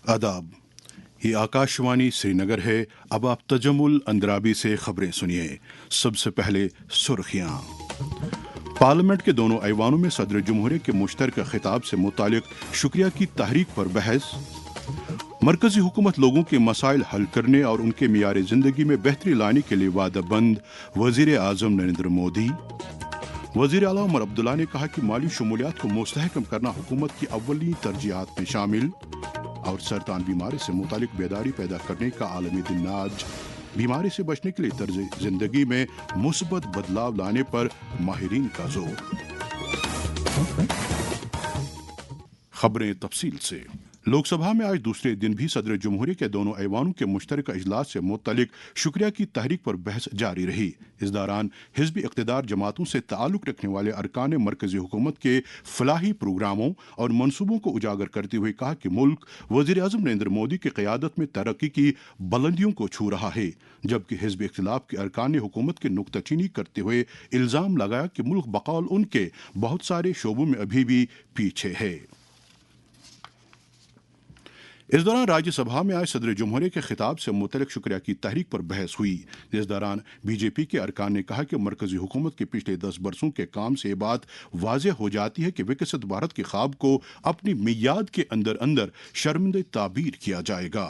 आदाब, ये आकाशवाणी श्रीनगर है। अब आप तजम्मुल अंद्राबी से खबरें सुनिए। सबसे पहले सुर्खियां। पार्लियामेंट के दोनों ऐवानों में सदर जमहूरिया के मुश्तरका खिताब से मुतालिक शुक्रिया की तहरीक पर बहस। मरकजी हुकूमत लोगों के मसाइल हल करने और उनके मियार जिंदगी में बेहतरी लाने के लिए वादाबंद, वजीर आजम नरेंद्र मोदी। वजीर आला उमर अब्दुल्ला ने कहा कि माली शमूलियात को मुस्तहकम करना हुकूमत की अव्वली तरजीहात में शामिल। और सरतान बीमारी से मुतालिक बेदारी पैदा करने का आलमी दिन आज। बीमारी से बचने के लिए तर्ज जिंदगी में मुस्बत बदलाव लाने पर माहिरीन का जोर। खबरें तफसील से। लोकसभा में आज दूसरे दिन भी सदर जमहूरिया के दोनों ऐवानों के मुश्तरका इजलास से मुतलिक शुक्रिया की तहरीक पर बहस जारी रही। इस दौरान हिज़्ब इक़्तिदार जमातों से ताल्लुक़ रखने वाले अरकान मरकज़ी हुकूमत के फलाही प्रोग्रामों और मनसूबों को उजागर करते हुए कहा कि मुल्क वज़ीर आज़म नरेंद्र मोदी की क़यादत में तरक्की की बुलंदियों को छू रहा है, जबकि हिज़्ब इख्तिलाफ के अरकान हुकूमत की नुक्ताचीनी करते हुए इल्ज़ाम लगाया कि मुल्क बकौल उनके बहुत सारे शोबों में अभी भी पीछे है। इस दौरान राज्यसभा में आज सदर जमहूरिया के खिताब से मुतल्लिक़ शुक्रिया की तहरीक पर बहस हुई। इस दौरान बीजेपी के अरकान ने कहा कि मरकजी हुकूमत के पिछले 10 बरसों के काम से ये बात वाज़ेह हो जाती है कि विकसित भारत के ख्वाब को अपनी मियाद के अंदर अंदर शर्मिंदा ताबीर किया जाएगा।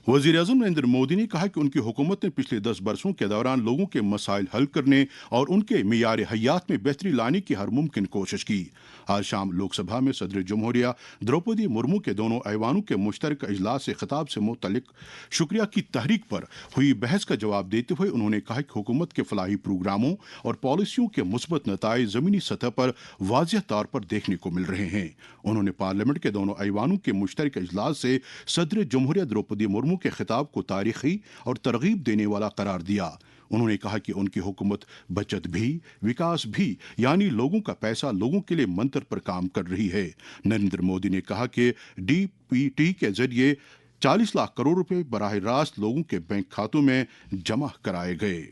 वज़ीर आज़म नरेंद्र मोदी ने कहा कि उनकी हुकूमत ने पिछले 10 बरसों के दौरान लोगों के मसाइल हल करने और उनके मियार हयात में बेहतरी लाने की हर मुमकिन कोशिश की। आज शाम लोकसभा में सदर जमहूरिया द्रौपदी मुर्मू के दोनों ऐवानों के मुश्तरका इजलास से खिताब से मुतल्लिक शुक्रिया की तहरीक पर हुई बहस का जवाब देते हुए उन्होंने कहा कि हुकूमत के फलाही प्रोग्रामों और पॉलिसियों के मुस्बत नताइज ज़मीनी सतह पर वाज़ेह तौर पर देखने को मिल रहे हैं। उन्होंने पार्लियामेंट के दोनों ऐवानों के मुश्तरका इजलास से सदर जमहूरिया द्रौपदी मुर्मू के खिताब को तारीखी और तरगीब देने वाला करार दिया। उन्होंने कहा कि उनकी हुकूमत बचत भी विकास भी यानी लोगों का पैसा लोगों के लिए मंत्र पर काम कर रही है। नरेंद्र मोदी ने कहा कि डीपीटी के जरिए 40 लाख करोड़ रुपए बराह रास्त लोगों के बैंक खातों में जमा कराए गए।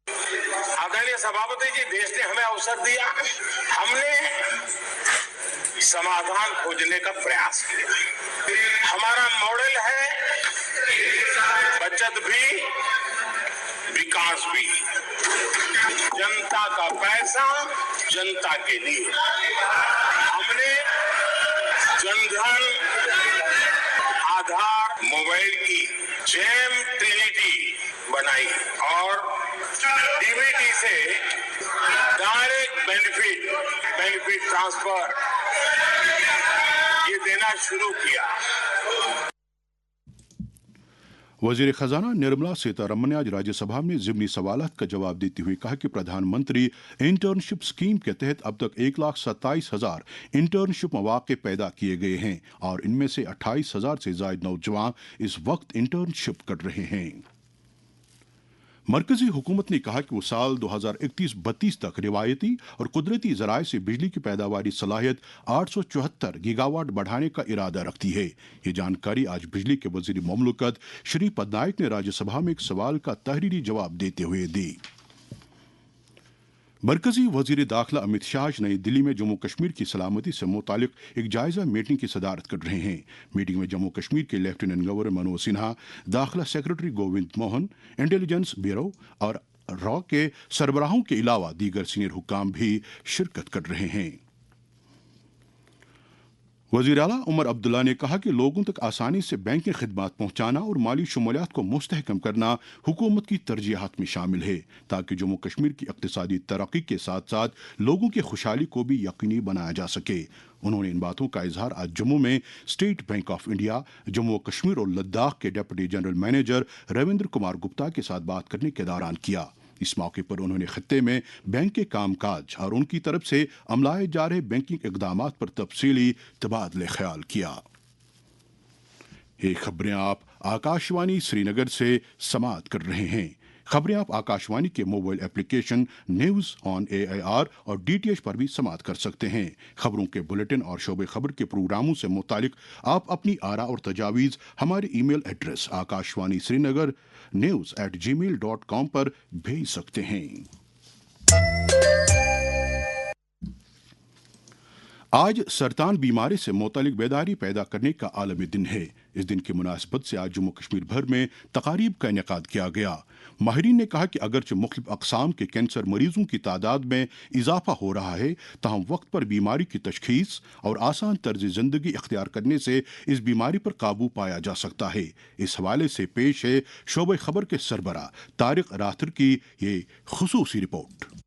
आदरणीय सभापति जी, देश ने हमें अवसर दिया, हमने समाधान खोजने का प्रयास किया। हमारा मॉडल है बचत भी विकास भी, जनता का पैसा जनता के लिए। हमने जनधन, आधार, मोबाइल की जेम ट्रिनिटी बनाई और डीबीटी से डायरेक्ट बेनिफिट ट्रांसफर ये देना शुरू किया। वज़ीर ख़जाना निर्मला सीतारमण ने आज राज्यसभा में ज़िमनी सवालात का जवाब देते हुए कहा कि प्रधानमंत्री इंटर्नशिप स्कीम के तहत अब तक 1,27,000 इंटर्नशिप मौक़े पैदा किए गए हैं और इनमें से 28,000 से ज़ायद नौजवान इस वक्त इंटर्नशिप कर रहे हैं। मरकजी हुकूमत ने कहा कि वो साल 2031-32 तक रिवायती और कुदरती ज़राए से बिजली की पैदावारी सलाहियत 874 गीगावाट बढ़ाने का इरादा रखती है। ये जानकारी आज बिजली के वज़ीर ममलकत श्रीपद नायक ने राज्यसभा में एक सवाल का तहरीरी जवाब देते हुए दी। मरकजी वज़ीर दाखिला अमित शाह नई दिल्ली में जम्मू कश्मीर की सलामती से मुतालिक एक जायजा मीटिंग की सदारत कर रहे हैं। मीटिंग में जम्मू कश्मीर के लेफ्टिनेंट गवर्नर मनोज सिन्हा, दाखिला secretary Govind Mohan, intelligence bureau और रॉ के सरबराहों के अलावा दीगर सीनियर हुक्काम भी शिरकत कर रहे हैं। वज़ीर आला उमर अब्दुल्ला ने कहा कि लोगों तक आसानी से बैंकिंग खिदमात पहुंचाना और माली शमूलियात को मुस्तहकम करना हुकूमत की तरजीहात में शामिल है, ताकि जम्मू कश्मीर की इक़्तिसादी तरक्की के साथ साथ लोगों की खुशहाली को भी यकीनी बनाया जा सके। उन्होंने इन बातों का इजहार आज जम्मू में state bank of India, Jammu Kashmir और लद्दाख के deputy general manager Ravindra Kumar Gupta के साथ बात करने के दौरान किया। इस मौके पर उन्होंने खित्ते में बैंक के कामकाज और उनकी तरफ से अमलाए जा रहे बैंकिंग इक़दामात पर तफसीली तबादले ख्याल किया। ये खबरें आप आकाशवाणी श्रीनगर से समाअत कर रहे हैं। खबरें आप आकाशवाणी के mobile application news on AIR और DTH पर भी समाअत कर सकते हैं। खबरों के बुलेटिन और शोबे खबर के प्रोग्रामों से मुतालिक आप अपनी आरा और तजावीज़ हमारे email address Akashvani Srinagar news@gmail.com पर भेज सकते हैं। آج سرطان بیماری سے متعلق بیداری پیدا کرنے کا عالمی دن ہے۔ اس دن کی مناسبت سے آج جموں کشمیر بھر میں تقاریب کا انعقاد کیا گیا۔ ماہرین نے کہا کہ اگرچہ مختلف اقسام کے کینسر مریضوں کی تعداد میں اضافہ ہو رہا ہے، تاہم وقت پر بیماری کی تشخیص اور آسان طرز زندگی اختیار کرنے سے اس بیماری پر قابو پایا جا سکتا ہے۔ اس حوالے سے پیش ہے شعبہ خبر کے سربراہ طارق راتھر کی یہ خصوصی رپورٹ۔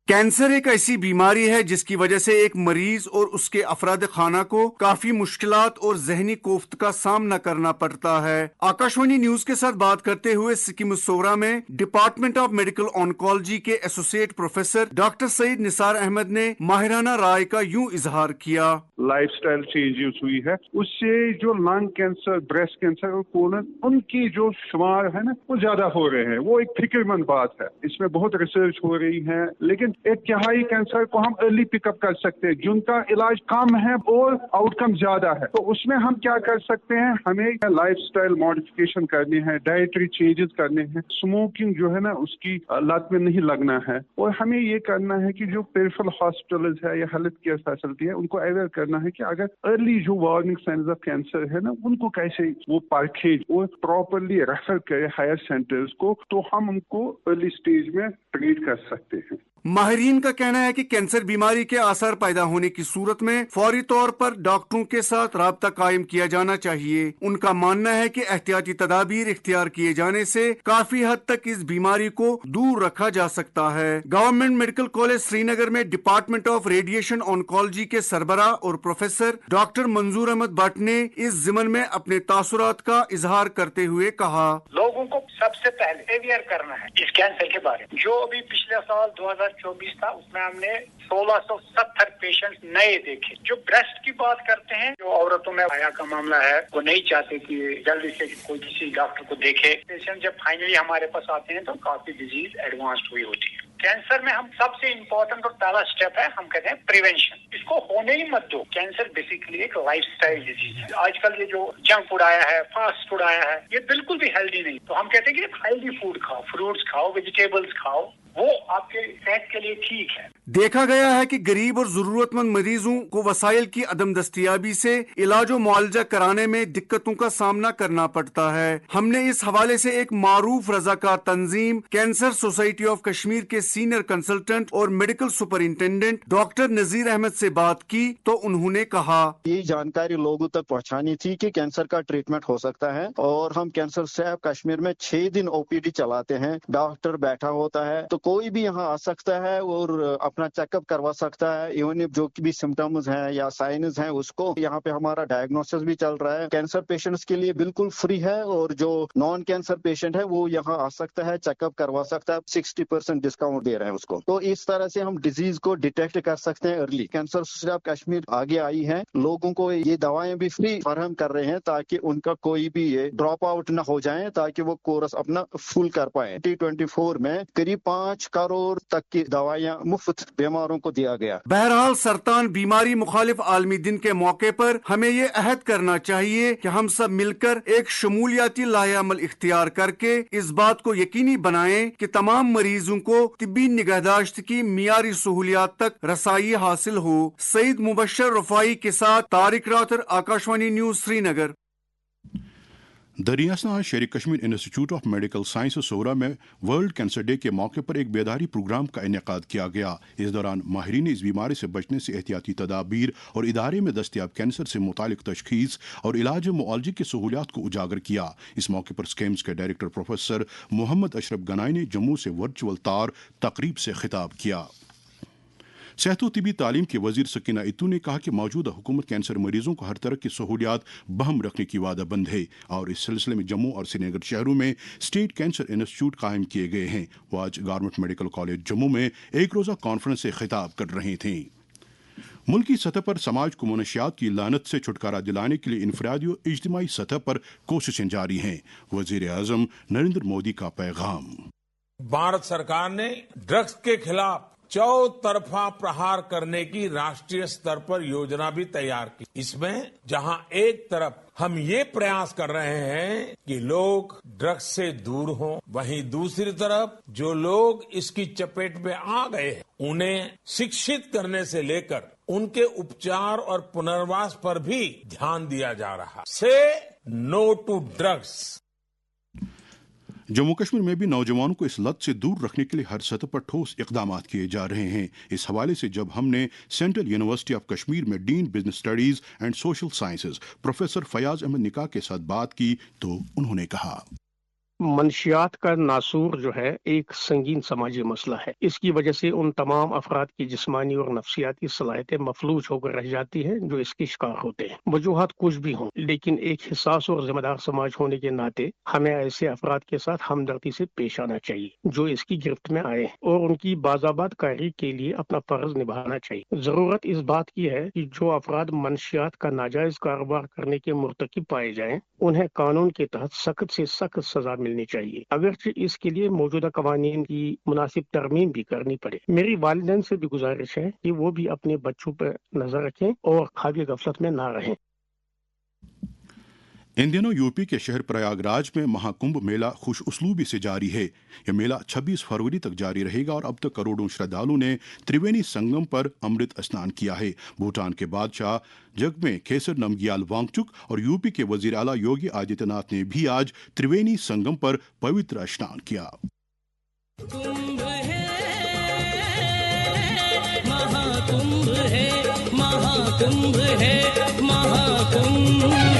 کینسر ایک ایسی بیماری ہے جس کی وجہ سے ایک مریض اور اس کے افراد خانہ کو کافی مشکلات اور ذہنی کوفت کا سامنا کرنا پڑتا ہے۔ آکاشوانی نیوز کے ساتھ بات کرتے ہوئے سکم سورا میں ڈپارٹمنٹ آف میڈیکل آنکولوجی کے ایسوسیٹ پروفیسر ڈاکٹر سعید نثار احمد نے ماہرانہ رائے کا یوں اظہار کیا۔ لائف سٹائل چینجز ہوئی ہے، اس سے جو لنگ کینسر، بریسٹ کینسر اور کولن، ان کی جو شمار ہے نا وہ زیادہ ہو رہے ہیں۔ وہ ایک فکر مند بات ہے، اس میں بہت ریسرچ ہو رہی ہے، لیکن ایک تہائی کینسر کو ہم ارلی پک اپ کر سکتے ہیں جن کا علاج کم ہے اور آؤٹ کم زیادہ ہے۔ تو اس میں ہم کیا کر سکتے ہیں؟ ہمیں لائف سٹائل ماڈیفکیشن کرنی ہے، ڈائٹری چینجز کرنے ہیں، اسموکنگ جو ہے نا اس کی لت میں نہیں لگنا ہے، اور ہمیں یہ کرنا ہے کہ جو پیریفرل ہاسپٹلز ہے یا ہیلتھ کیئر فیسلٹی ہے ان کو اویئر کرنا ہے کہ اگر ارلی جو وارننگ سائنز آف کینسر ہے نا ان کو کیسے وہ پرکھے اور پراپرلی ریفر کرے ہائر سینٹرز کو، تو ہم ان کو ارلی سٹیج میں ٹریٹ کر سکتے ہیں۔ ماہرین کا کہنا ہے کہ کینسر بیماری کے آثار پیدا ہونے کی صورت میں فوری طور پر ڈاکٹروں کے ساتھ رابطہ قائم کیا جانا چاہیے۔ ان کا ماننا ہے کہ احتیاطی تدابیر اختیار کیے جانے سے کافی حد تک اس بیماری کو دور رکھا جا سکتا ہے۔ Government medical college Srinagar میں ڈپارٹمنٹ آف ریڈیشن آنکولوجی کے سربراہ اور پروفیسر ڈاکٹر منظور احمد بٹ نے اس ضمن میں اپنے تاثرات کا اظہار کرتے ہوئے کہا، لوگوں کو سب سے پہلے اویئر کرنا ہے اس کینسر کے بارے میں۔ جو ابھی پچھلے سال 2024 تھا اس میں ہم نے 1670 پیشنٹ نئے دیکھے۔ جو بریسٹ کی بات کرتے ہیں، جو عورتوں میں حیا کا معاملہ ہے، وہ نہیں چاہتے کہ جلدی سے کوئی کسی ڈاکٹر کو دیکھے۔ پیشنٹ جب فائنلی ہمارے پاس آتے ہیں تو کافی ڈیزیز ایڈوانسڈ ہوئی ہوتی ہے۔ کینسر میں ہم سب سے امپورٹنٹ اور پہلا اسٹیپ ہے، ہم کہتے ہیں پریونشن۔ اس کو ہونے ہی مت دو۔ کینسر بیسیکلی ایک لائف سٹائل ڈیزیز ہے۔ آج کل یہ جو جنک فوڈ آیا ہے، فاسٹ فوڈ آیا ہے، یہ بالکل بھی ہیلدی نہیں۔ تو ہم کہتے ہیں کہ ہیلدی فوڈ کھاؤ، فروٹس کھاؤ، ویجیٹیبلس کھاؤ، وہ آپ کے صحت کے لیے ٹھیک ہے۔ دیکھا گیا ہے کہ غریب اور ضرورت مند مریضوں کو وسائل کی عدم دستیابی سے علاج و معالجہ کرانے میں دقتوں کا سامنا کرنا پڑتا ہے۔ ہم نے اس حوالے سے ایک معروف رضاکار تنظیم کینسر سوسائٹی آف کشمیر کے سینئر کنسلٹنٹ اور medical superintendent doctor Nazir Ahmad سے بات کی تو انہوں نے کہا، یہ جانکاری لوگوں تک پہنچانی تھی کہ کینسر کا ٹریٹمنٹ ہو سکتا ہے، اور ہم کینسر سیف کشمیر میں 6 دن OPD چلاتے ہیں۔ ڈاکٹر بیٹھا ہوتا ہے تو کوئی بھی یہاں آ سکتا ہے اور اپنا چیک اپ کروا سکتا ہے۔ ایون جو بھی سمٹمز ہیں یا سائنز ہیں اس کو یہاں پہ ہمارا ڈائگنوسس بھی چل رہا ہے۔ کینسر پیشنٹس کے لیے بالکل فری ہے، اور جو نان کینسر پیشنٹ ہے وہ یہاں آ سکتا ہے، چیک اپ کروا سکتا ہے۔ 60% ڈسکاؤنٹ دے رہے ہیں اس کو۔ تو اس طرح سے ہم ڈیزیز کو ڈیٹیکٹ کر سکتے ہیں early. Cancer society of Kashmir آگے آئی ہے، لوگوں کو یہ دوائیں بھی فری فراہم کر رہے ہیں تاکہ ان کا کوئی بھی یہ ڈراپ آؤٹ نہ ہو جائیں، تاکہ وہ کورس اپنا فل کر پائیں۔ 2024 میں قریب 5 کروڑ تک کی دوائیاں مفت بیماروں کو دیا گیا۔ بہرحال سرطان بیماری مخالف عالمی دن کے موقع پر ہمیں یہ عہد کرنا چاہیے کہ ہم سب مل کر ایک شمولیاتی لاہ عمل اختیار کر کے اس بات کو یقینی بنائیں کہ تمام مریضوں کو طبی نگہداشت کی معیاری سہولیات تک رسائی حاصل ہو۔ سعید مبشر رفائی کے ساتھ طارق راتھر، آکاشوانی نیوز سری نگر۔ دریاسنا شیر Kashmir institute of medical sciences سورا میں ورلڈ کینسر ڈے کے موقع پر ایک بیداری پروگرام کا انعقاد کیا گیا۔ اس دوران ماہرین نے اس بیماری سے بچنے سے احتیاطی تدابیر اور ادارے میں دستیاب کینسر سے متعلق تشخیص اور علاج و معالجے کی سہولیات کو اجاگر کیا۔ اس موقع پر اسکیمز کے ڈائریکٹر پروفیسر محمد اشرف گنائی نے جموں سے ورچوئل طور تقریب سے خطاب کیا۔ صحت و طبی تعلیم کے وزیر سکینہ اتو نے کہا کہ موجودہ حکومت کینسر مریضوں کو ہر طرح کی سہولیات بہم رکھنے کی وعدہ بند ہے، اور اس سلسلے میں جموں اور سری نگر شہروں میں اسٹیٹ کینسر انسٹیٹیوٹ قائم کیے گئے ہیں۔ وہ آج گورنمنٹ میڈیکل کالج جموں میں ایک روزہ کانفرنس سے خطاب کر رہے تھے۔ ملکی سطح پر سماج کو منشیات کی لعنت سے چھٹکارا دلانے کے لیے انفرادی و اجتماعی سطح پر کوششیں جاری ہیں۔ وزیر اعظم نریندر مودی کا پیغام۔ بھارت سرکار نے ڈرگس کے خلاف چوطرفہ پرہار کرنے کی راشٹریہ سطح پر یوجنا بھی تیار کی۔ اس میں جہاں ایک طرف ہم یہ پریاس کر رہے ہیں کہ لوگ ڈرگس سے دور ہوں، وہیں دوسری طرف جو لوگ اس کی چپیٹ میں آ گئے ہیں انہیں شکشت کرنے سے لے کر ان کے उपचार और पुनर्वास पर भी ध्यान दिया जा रहा। Say no to drugs. Jammu Kashmir में भी नौजवानों को इस लत से दूर रखने के लिए हर सतह पर ठोस इकदाम किए जा रहे हैं। इस हवाले से जब हमने सेंट्रल यूनिवर्सिटी ऑफ कश्मीर में dean business studies and social sciences professor Fayaz Ahmad निकाह के साथ बात की तो उन्होंने कहा, मंशियात का नासूर जो है एक संगीन समाजी मसला है। इसकी वजह से उन तमाम अफराद की जिस्मानी और नफ्सियाती सलाहियतें मफलूज होकर रह जाती हैं जो इसके शिकार होते हैं। वजूहात कुछ भी हों, लेकिन एक हिस्सास और जिम्मेदार समाज होने के नाते हमें ऐसे अफराद के साथ हमदर्दी से पेश आना चाहिए जो इसकी गिरफ्त में आए और उनकी बाज़ाबात कारी के लिए अपना फर्ज निभाना चाहिए। जरूरत इस बात की है कि जो अफराद मंशियात का नाजायज कारोबार करने के मुर्तकिब पाए जाएं, उन्हें कानून के तहत सख्त से सख्त सजा मिलनी चाहिए, अगरचे इसके लिए मौजूदा कवानीन की मुनासिब तरमीम भी करनी पड़े। मेरी वालिदैन से भी गुजारिश है कि वो भी अपने बच्चों पर नजर रखें और ख्वाब गफलत में ना रहें। इन दिनों यूपी के शहर प्रयागराज में महाकुंभ मेला खुश उसलूबी से जारी है। यह मेला 26 फरवरी तक जारी रहेगा और अब तक करोड़ों श्रद्धालुओं ने त्रिवेणी संगम पर अमृत स्नान किया है। भूटान के बादशाह जगमे खेसर नमग्याल वांगचुक और यूपी के वजीर आला योगी आदित्यनाथ ने भी आज त्रिवेणी संगम पर पवित्र स्नान किया। महाकुंभ है, महाकुंभ है, महाकुंभ है।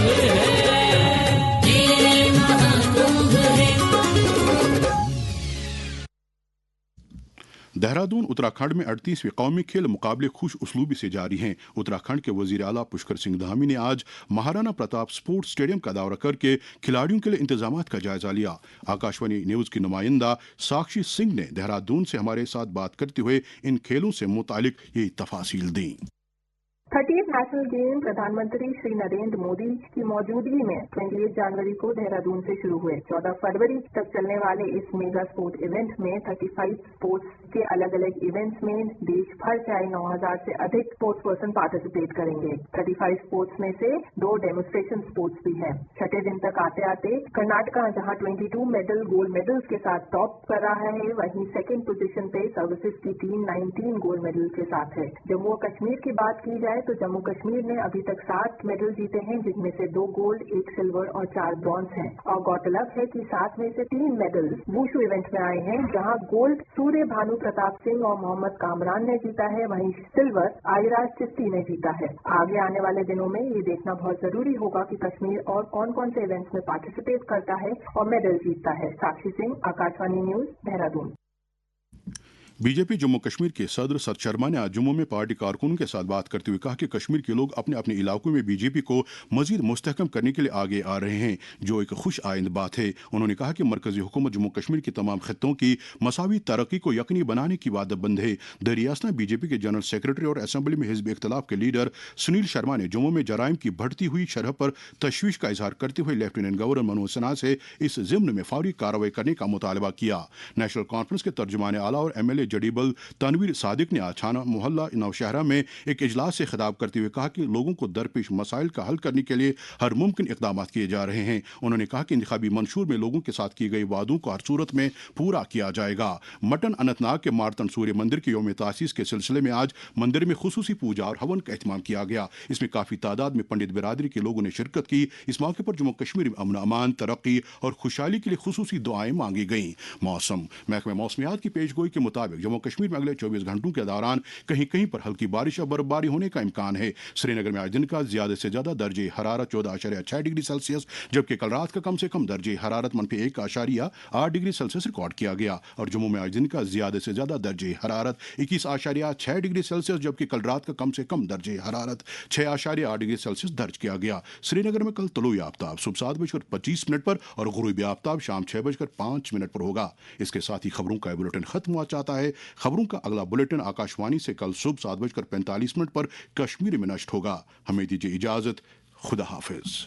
देहरादून उत्तराखंड में 38वें कौमी खेल मुकाबले खुश उसलूबी से जारी हैं। उत्तराखंड के वजीर आला पुष्कर सिंह धामी ने आज महाराणा प्रताप स्पोर्ट्स स्टेडियम का दौरा करके खिलाड़ियों के लिए इंतजामात का जायजा लिया। आकाशवाणी न्यूज की नुमाइंदा साक्षी सिंह ने देहरादून से हमारे साथ बात करते हुए इन खेलों से मुतालिक ये तफासील दी। 30th नेशनल गेम प्रधानमंत्री श्री नरेंद्र मोदी की मौजूदगी में 28 जनवरी को देहरादून से शुरू हुए। 14 फरवरी तक चलने वाले इस मेगा स्पोर्ट इवेंट में 35 स्पोर्ट्स के अलग अलग इवेंट्स में देश भर से आए 9000 से अधिक स्पोर्ट्स पर्सन पार्टिसिपेट करेंगे। 35 स्पोर्ट्स में से 2 डेमोन्स्ट्रेशन स्पोर्ट्स भी हैं। छठे दिन तक आते आते कर्नाटका जहां 22 मेडल गोल्ड मेडल्स के साथ टॉप कर रहा है, वहीं सेकेंड पोजीशन पे सर्विसेज की टीम 19 गोल्ड मेडल के साथ है। जम्मू और कश्मीर की बात की जाए तो जम्मू कश्मीर ने अभी तक 7 मेडल जीते हैं, जिनमें से 2 गोल्ड, 1 सिल्वर और 4 ब्रॉन्ज हैं। और गौरतलब है कि 7 में से 3 मेडल वुशु इवेंट में आए हैं, जहां गोल्ड सूर्य भानु प्रताप सिंह और मोहम्मद कामरान ने जीता है, वहीं सिल्वर आयराज चिश्ती ने जीता है। आगे आने वाले दिनों में ये देखना बहुत जरूरी होगा कि कश्मीर और कौन कौन से इवेंट्स में पार्टिसिपेट करता है और मेडल जीतता है। साक्षी सिंह, आकाशवाणी न्यूज, देहरादून। बीजेपी जम्मू कश्मीर के सदर सत शर्मा ने आज जम्मू में पार्टी कारकुनों के साथ बात करते हुए कहा कि कश्मीर के लोग अपने अपने इलाकों में बीजेपी को मजीद मुस्तहकम करने के लिए आगे आ रहे हैं, जो एक खुश आइंद बात है। उन्होंने कहा कि मरकजी हुकूमत जम्मू कश्मीर की तमाम खित्तों की मसावी तरक्की को यकीनी बनाने की वादबंद है। दरियासना बीजेपी के जनरल सेक्रेटरी और असम्बली में हिज़्ब इख्तिलाफ के लीडर सुनील शर्मा ने जम्मू में जराइम की बढ़ती हुई शरह पर तशवीश का इजहार करते हुए लेफ्टिनेंट गवर्नर मनोज सिन्हा से इस ज़िम्न में फौरी कार्रवाई करने का मुतालबा किया। नेशनल कॉन्फ्रेंस के तर्जुमान आला और MLA जडीबल तनवीर सादिक ने आज छाना मोहल्ला नौशहरा में एक इजलास से खिताब करते हुए कहा कि लोगों को दरपेश मसाइल का हल करने के लिए हर मुमकिन इकदाम किए जा रहे हैं। उन्होंने कहा कि इंतखाबी मंशूर में लोगों के साथ किए गए वादों को हर सूरत में पूरा किया जाएगा। मटन अनंतनाग के मार्तन सूर्य मंदिर के यौम तासीस के सिलसिले में आज मंदिर में खुसूसी पूजा और हवन का एहतमाम किया गया। इसमें काफी तादाद में पंडित बिरादरी के लोगों ने शिरकत की। इस मौके पर जम्मू कश्मीर में अमन अमान, तरक्की और खुशहाली के लिए खुसूसी दुआएं मांगी गईं। मौसम महकमा मौसमियात की पेशगोई के मुताबिक जम्मू कश्मीर में अगले 24 घंटों के दौरान कहीं कहीं पर हल्की बारिश और बर्फबारी होने का इम्कान है। श्रीनगर में आज दिन का ज्यादा से ज्यादा दर्जे हरारत 14.6 डिग्री सेल्सियस, जबकि कल रात का कम से कम दर्जे हरारत -1.8 डिग्री सेल्सियस रिकॉर्ड किया गया। और जम्मू में आज दिन का ज्यादा से ज्यादा दर्जे हरारत 21.6 डिग्री सेल्सियस, जबकि कल रात का कम से कम दर्जे हरारत 6.8 डिग्री सेल्सियस दर्ज किया गया। श्रीनगर में कल तलुई आफ्ताब सुबह 7:25 पर और गुरूबी आफ्ताब शाम 6:05 पर होगा। इसके साथ ही खबरों का बुलेटिन खत्म हुआ चाहता है। खबरों का अगला बुलेटिन आकाशवाणी से कल सुबह 7:45 पर कश्मीरी में नष्ट होगा। हमें दीजिए इजाजत। खुदा हाफिज।